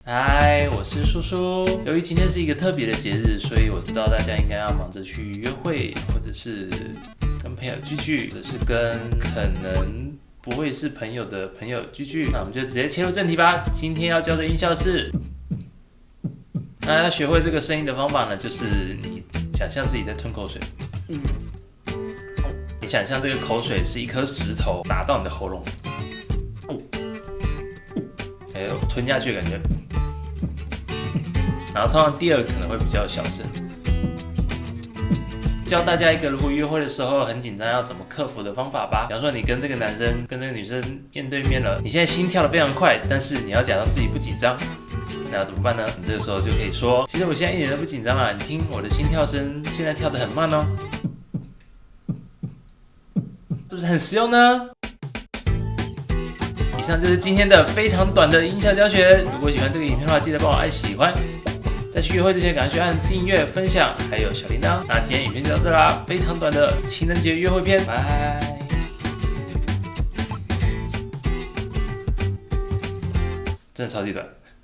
嗨，我是叔叔。由于今天是一个特别的节日，所以我知道大家应该要忙着去约会，或者是跟朋友聚聚，或者是跟可能不会是朋友的朋友聚聚。那我们就直接切入正题吧。今天要教的音效是，那要学会这个声音的方法呢，就是你想象自己在吞口水，你想象这个口水是一颗石头打到你的喉咙，还有吞下去的感觉。然后通常第二个可能会比较小声。教大家一个如果约会的时候很紧张要怎么克服的方法吧。比方说你跟这个男生跟这个女生面对面了，你现在心跳得非常快，但是你要假装自己不紧张，那要怎么办呢？你这个时候就可以说，其实我现在一点都不紧张啦，你听我的心跳声现在跳得很慢哦，是不是很实用呢？以上就是今天的非常短的音效教学。如果喜欢这个影片的话，记得帮我按喜欢。在去约会之前，赶快去按订阅、分享，还有小铃铛。那今天影片就到这啦，非常短的情人节约会篇，拜。真的超级短。